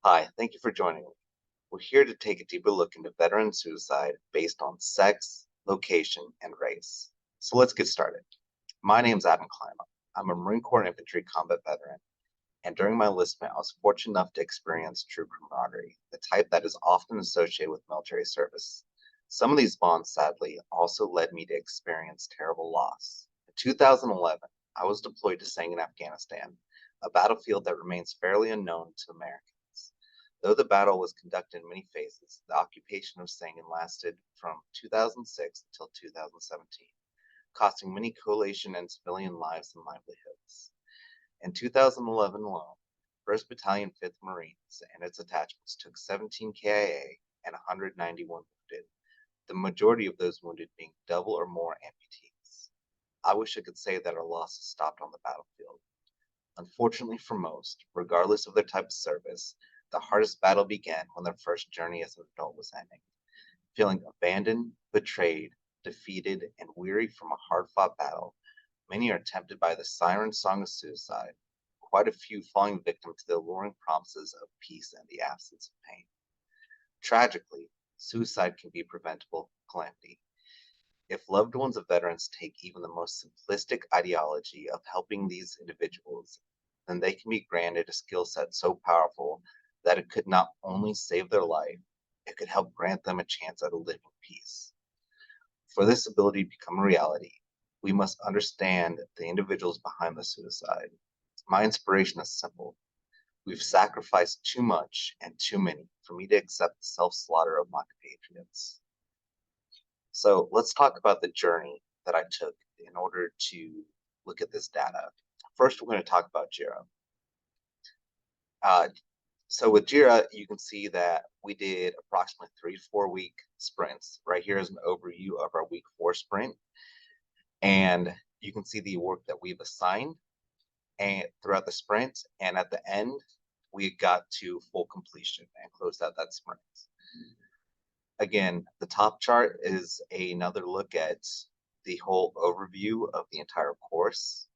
Hi, thank you for joining me. We're here to take a deeper look into veteran suicide based on sex, location, and race. So let's get started. My name's Adam Klima. I'm a Marine Corps infantry combat veteran, and during my enlistment, I was fortunate enough to experience true camaraderie, the type that is often associated with military service. Some of these bonds, sadly, also led me to experience terrible loss. In 2011, I was deployed to Sangin, Afghanistan, a battlefield that remains fairly unknown to Americans. Though the battle was conducted in many phases, the occupation of Sangin lasted from 2006 until 2017, costing many coalition and civilian lives and livelihoods. In 2011 alone, 1st Battalion, 5th Marines, and its attachments took 17 KIA and 191 wounded, the majority of those wounded being double or more amputees. I wish I could say that our losses stopped on the battlefield. Unfortunately for most, regardless of their type of service, the hardest battle began when their first journey as an adult was ending. Feeling abandoned, betrayed, defeated, and weary from a hard-fought battle, many are tempted by the siren song of suicide, quite a few falling victim to the alluring promises of peace and the absence of pain. Tragically, suicide can be a preventable calamity. If loved ones of veterans take even the most simplistic ideology of helping these individuals, then they can be granted a skill set so powerful that it could not only save their life, it could help grant them a chance at a living peace. For this ability to become a reality, we must understand the individuals behind the suicide. My inspiration is simple. We've sacrificed too much and too many for me to accept the self-slaughter of my compatriots. So let's talk about the journey that I took in order to look at this data. First, we're going to talk about JIRA. Uh, so with JIRA, you can see that we did approximately 3 to 4 week sprints. Right here is an overview of our week 4 sprint. And you can see the work that we've assigned and throughout the sprint. And at the end, we got to full completion and closed out that sprint. Again, the top chart is another look at the whole overview of the entire course.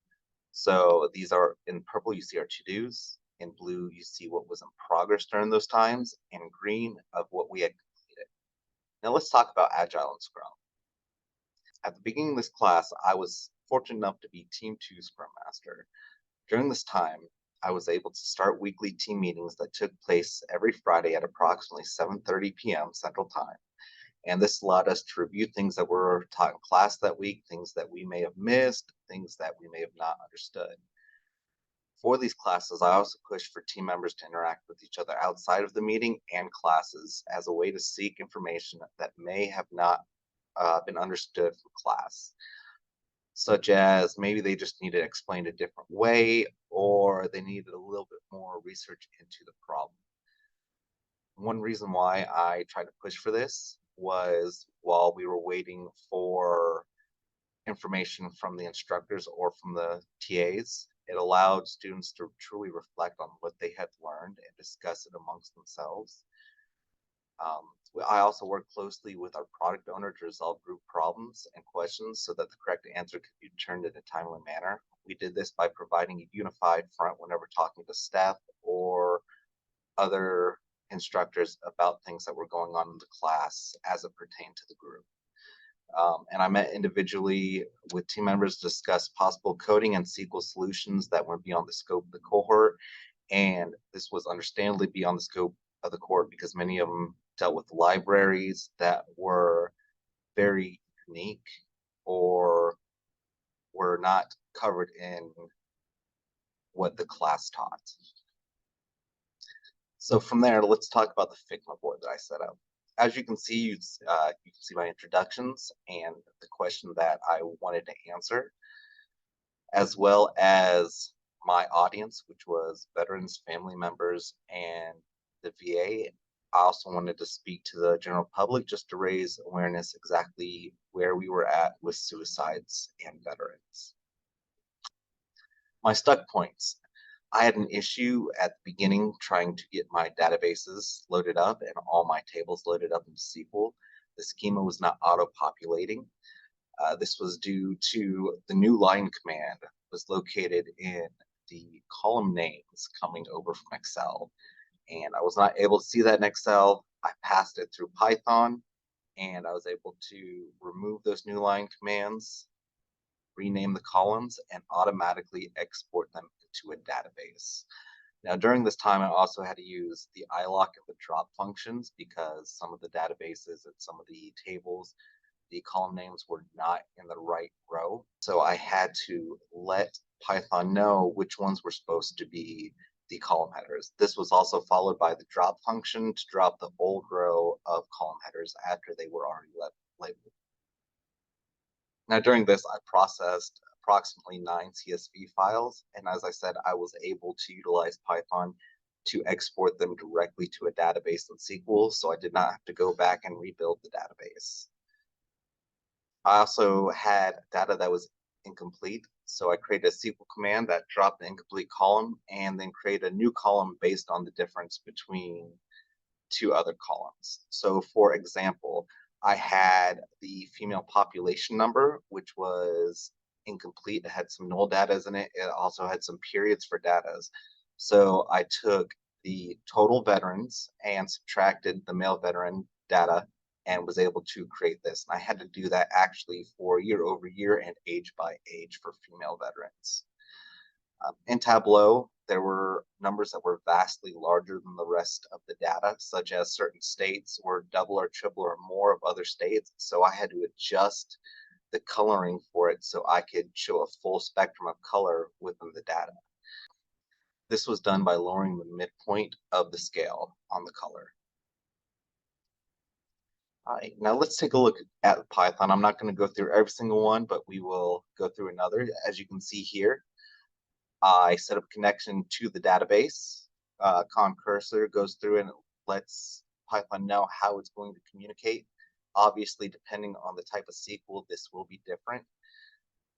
So these are in purple, you see our to-dos. In blue, you see what was in progress during those times. And in green, of what we had completed. Now let's talk about Agile and Scrum. At the beginning of this class, I was fortunate enough to be Team 2 Scrum Master. During this time, I was able to start weekly team meetings that took place every Friday at approximately 7:30 p.m. Central Time. And this allowed us to review things that were taught in class that week, things that we may have missed, things that we may have not understood. For these classes, I also pushed for team members to interact with each other outside of the meeting and classes as a way to seek information that may have not been understood from class, such as maybe they just needed it explained a different way or they needed a little bit more research into the problem. One reason why I tried to push for this was while we were waiting for information from the instructors or from the TAs, it allowed students to truly reflect on what they had learned and discuss it amongst themselves. I also worked closely with our product owner to resolve group problems and questions so that the correct answer could be returned in a timely manner. We did this by providing a unified front whenever talking to staff or other instructors about things that were going on in the class as it pertained to the group. And I met individually with team members to discuss possible coding and SQL solutions that went beyond the scope of the cohort. And this was understandably beyond the scope of the cohort because many of them dealt with libraries that were very unique or were not covered in what the class taught. So from there, let's talk about the Figma board that I set up. As you can see, you can see my introductions and the question that I wanted to answer, as well as my audience, which was veterans, family members, and the VA. I also wanted to speak to the general public just to raise awareness exactly where we were at with suicides and veterans. My stuck points. I had an issue at the beginning trying to get my databases loaded up and all my tables loaded up in SQL. The schema was not auto-populating. This was due to the new line command was located in the column names coming over from Excel. and I was not able to see that in Excel. I passed it through Python, and I was able to remove those new line commands, rename the columns, and automatically export them into a database. Now, during this time, I also had to use the ilock and the drop functions because some of the databases and some of the tables, the column names were not in the right row. So I had to let Python know which ones were supposed to be the column headers. This was also followed by the drop function to drop the old row of column headers after they were already labeled. Now, during this, I processed approximately 9 CSV files, and as I said, I was able to utilize Python to export them directly to a database in SQL, so I did not have to go back and rebuild the database. I also had data that was incomplete, so I created a SQL command that dropped the incomplete column and then created a new column based on the difference between two other columns. So for example, I had the female population number, which was incomplete. It had some null data in it. It also had some periods for data. So I took the total veterans and subtracted the male veteran data and was able to create this. And I had to do that actually for year over year and age by age for female veterans. In Tableau, there were numbers that were vastly larger than the rest of the data, such as certain states were double or triple or more of other states. So I had to adjust the coloring for it so I could show a full spectrum of color within the data. This was done by lowering the midpoint of the scale on the color. All right, now let's take a look at Python. I'm not going to go through every single one, but we will go through another. As you can see here, I set up a connection to the database. Con cursor goes through and lets Python know how it's going to communicate. Obviously, depending on the type of SQL, this will be different.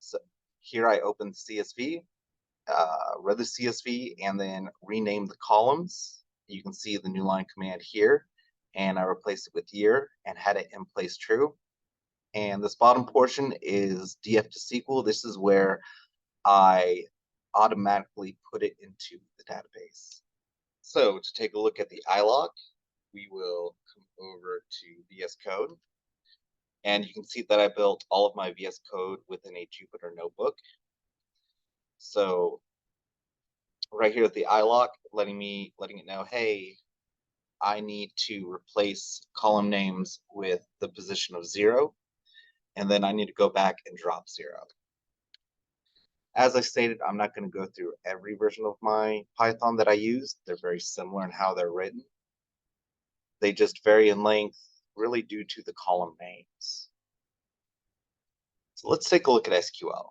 So here I open the CSV, read the CSV, and then rename the columns. You can see the new line command here, and I replaced it with year and had it in place true. And this bottom portion is df to SQL. This is where I automatically put it into the database. So to take a look at the ilock, we will come over to VS Code. And you can see that I built all of my VS Code within a Jupyter notebook. So right here at the ilock, letting it know, hey, I need to replace column names with the position of 0. And then I need to go back and drop 0. As I stated, I'm not going to go through every version of my Python that I use. They're very similar in how they're written. They just vary in length, really due to the column names. So let's take a look at SQL.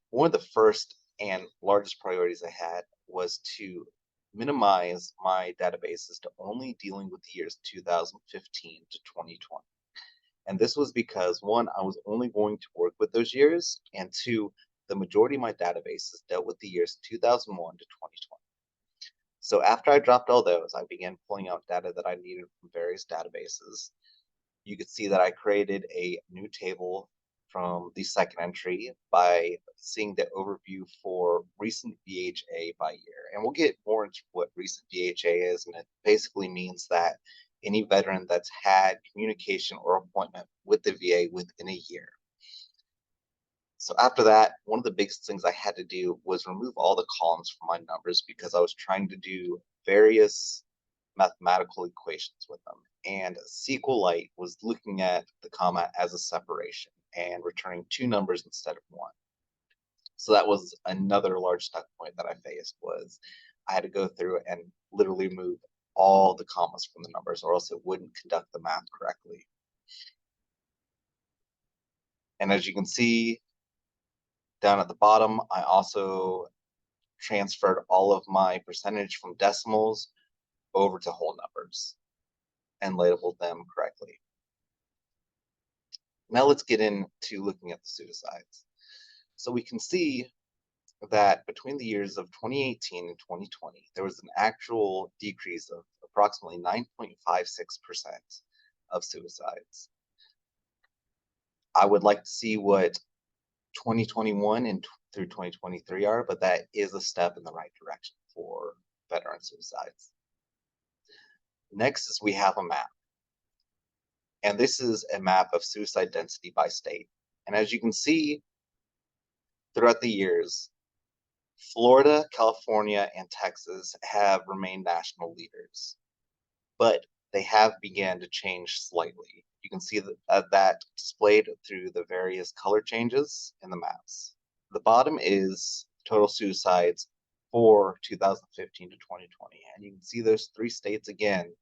One of the first and largest priorities I had was to minimize my databases to only dealing with the years 2015 to 2020. And this was because, one, I was only going to work with those years, and two, the majority of my databases dealt with the years 2001 to 2020. So after I dropped all those, I began pulling out data that I needed from various databases. You could see that I created a new table from the second entry by seeing the overview for recent VHA by year. And we'll get more into what recent VHA is, and it basically means that any veteran that's had communication or appointment with the VA within a year. So after that, one of the biggest things I had to do was remove all the columns from my numbers because I was trying to do various mathematical equations with them. And SQLite was looking at the comma as a separation and returning 2 numbers instead of 1. So that was another large stuck point that I faced, was I had to go through and literally move all the commas from the numbers, or else it wouldn't conduct the math correctly. And as you can see down at the bottom, I also transferred all of my percentage from decimals over to whole numbers and labeled them correctly. Now let's get into looking at the pseudosides. So we can see that between the years of 2018 and 2020, there was an actual decrease of approximately 9.56% of suicides. I would like to see what 2021 and through 2023 are, but that is a step in the right direction for veteran suicides. Next is we have a map. And this is a map of suicide density by state. And as you can see throughout the years, Florida, California, and Texas have remained national leaders, but they have begun to change slightly. You can see that displayed through the various color changes in the maps. The bottom is total suicides for 2015 to 2020, and you can see those three states again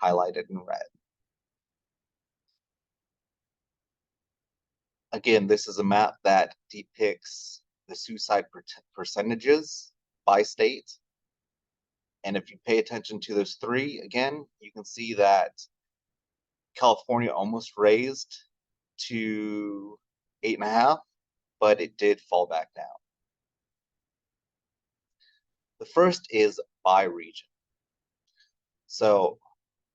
highlighted in red. Again, this is a map that depicts the suicide percentages by state. And if you pay attention to those three, again, you can see that California almost raised to 8.5, but it did fall back down. The first is by region. So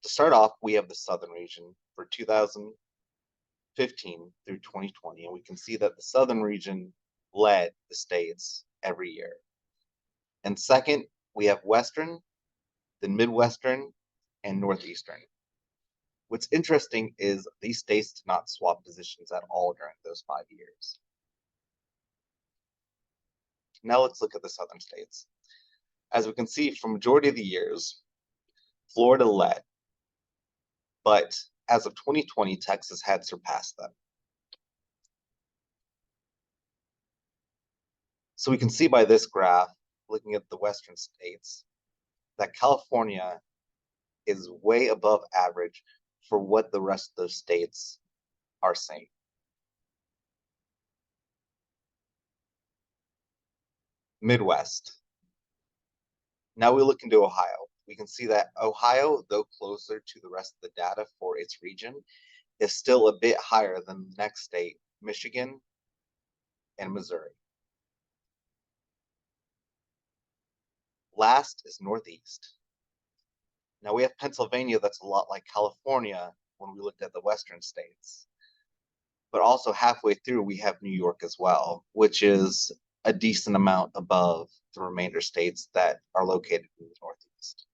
to start off, we have the southern region for 2015 through 2020, and we can see that the southern region led the states every year. And second, we have western, then midwestern, and northeastern. What's interesting is these states did not swap positions at all during those 5 years. Now let's look at the southern states. As we can see, for majority of the years, Florida led, but as of 2020, Texas had surpassed them. So we can see by this graph, looking at the western states, that California is way above average for what the rest of those states are seeing. Midwest. Now we look into Ohio. We can see that Ohio, though closer to the rest of the data for its region, is still a bit higher than the next state, Michigan and Missouri. Last is Northeast. Now we have Pennsylvania that's a lot like California when we looked at the western states. But also halfway through, we have New York as well, which is a decent amount above the remainder states that are located in the Northeast.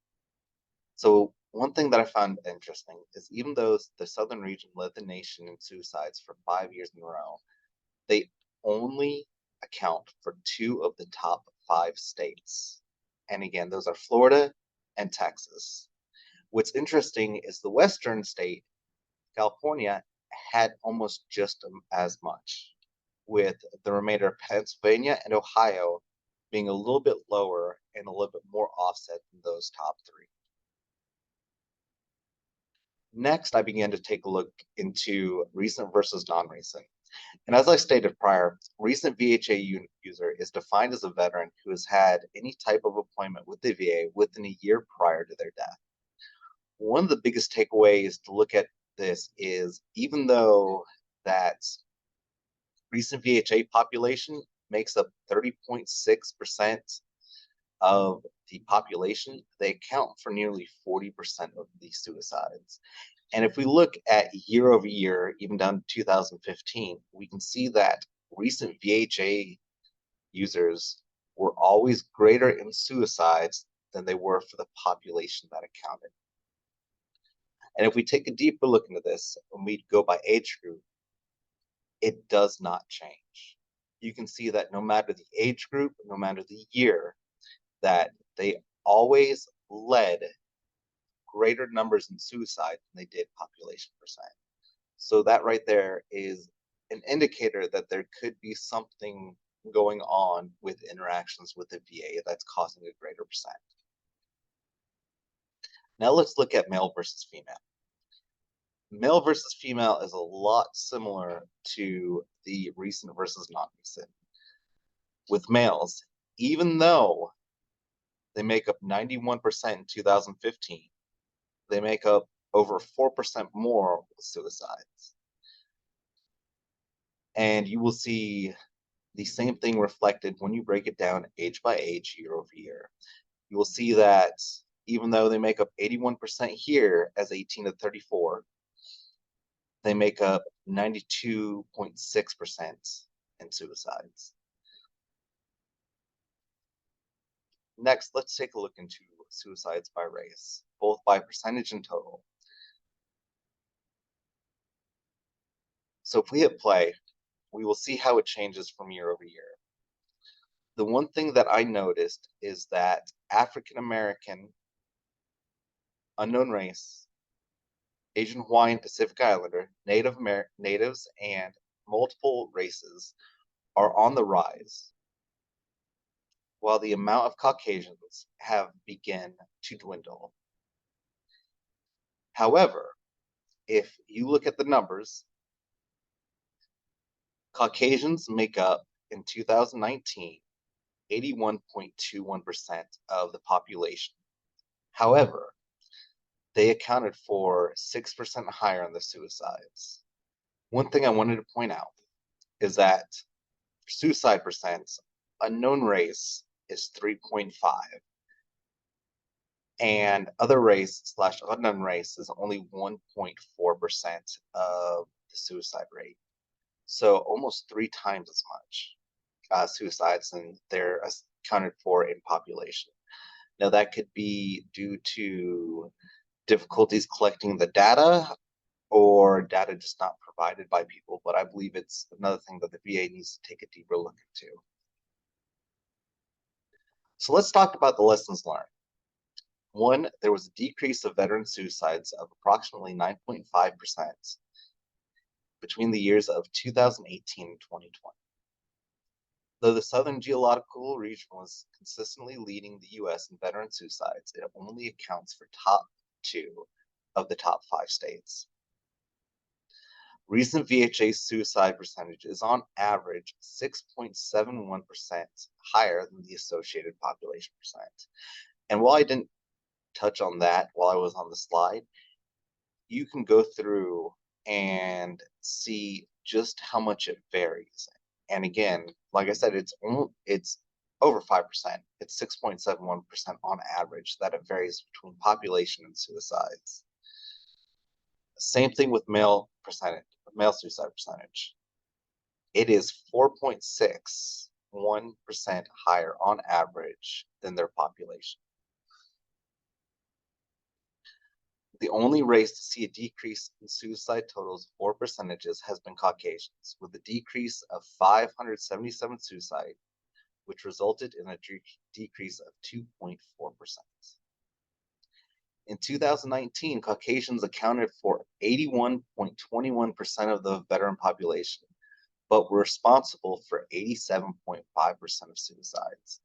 So one thing that I found interesting is even though the southern region led the nation in suicides for 5 years in a row, they only account for 2 of the top 5 states. And again, those are Florida and Texas. What's interesting is the western state, California, had almost just as much, with the remainder of Pennsylvania and Ohio being a little bit lower and a little bit more offset than those top 3. Next, I began to take a look into recent versus non-recent. And as I stated prior, recent VHA user is defined as a veteran who has had any type of appointment with the VA within a year prior to their death. One of the biggest takeaways to look at this is even though that recent VHA population makes up 30.6% of the population, they account for nearly 40% of these suicides. And if we look at year over year, even down to 2015, we can see that recent VHA users were always greater in suicides than they were for the population that accounted. And if we take a deeper look into this and we go by age group, it does not change. You can see that no matter the age group, no matter the year, that they always led greater numbers in suicide than they did population percent. So that right there is an indicator that there could be something going on with interactions with the VA that's causing a greater percent. Now let's look at male versus female. Male versus female is a lot similar to the recent versus non-recent. With males, even though they make up 91% in 2015, they make up over 4% more with suicides. And you will see the same thing reflected when you break it down age by age, year over year. You will see that even though they make up 81% here as 18 to 34, they make up 92.6% in suicides. Next, let's take a look into suicides by race, both by percentage and total. So if we hit play, we will see how it changes from year over year. The one thing that I noticed is that African American, unknown race, Asian Hawaiian Pacific Islander, natives, and multiple races are on the rise, while the amount of Caucasians have begun to dwindle. However, if you look at the numbers, Caucasians make up in 2019 81.21% of the population. However, they accounted for 6% higher in the suicides. One thing I wanted to point out is that for suicide percent, unknown race is 3.5, and other race / unknown race is only 1.4% of the suicide rate. So almost 3 times as much suicides than they're accounted for in population. Now, that could be due to difficulties collecting the data or data just not provided by people, but I believe it's another thing that the VA needs to take a deeper look into. So let's talk about the lessons learned. One, there was a decrease of veteran suicides of approximately 9.5% between the years of 2018 and 2020. Though the Southern Geological Region was consistently leading the U.S. in veteran suicides, it only accounts for top 2 of the top 5 states. Recent VHA suicide percentage is on average 6.71% higher than the associated population percent. And while I didn't touch on that while I was on the slide, you can go through and see just how much it varies. And again, like I said, it's over 5%. It's 6.71% on average that it varies between population and suicides. Same thing with male suicide percentage. It is 4.61% higher on average than their population. The only race to see a decrease in suicide totals or percentages has been Caucasians, with a decrease of 577 suicides, which resulted in a decrease of 2.4%. In 2019, Caucasians accounted for 81.21% of the veteran population, but were responsible for 87.5% of suicides.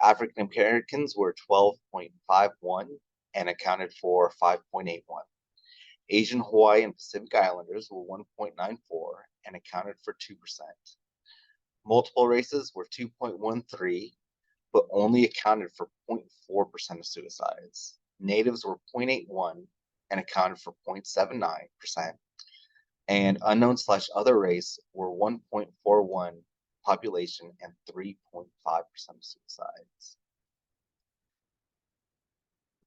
African Americans were 12.51 and accounted for 5.81. Asian, Hawaii, and Pacific Islanders were 1.94 and accounted for 2%. Multiple races were 2.13, but only accounted for 0.4% of suicides. Natives were 0.81 and accounted for 0.79%. And unknown / other race were 1.41 population and 3.5% of suicides.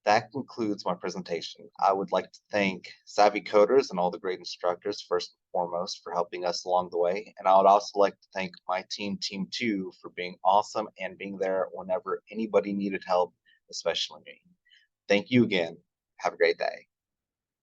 That concludes my presentation. I would like to thank Savvy Coders and all the great instructors, first and foremost, for helping us along the way. And I would also like to thank my team, Team 2, for being awesome and being there whenever anybody needed help, especially me. Thank you again. Have a great day.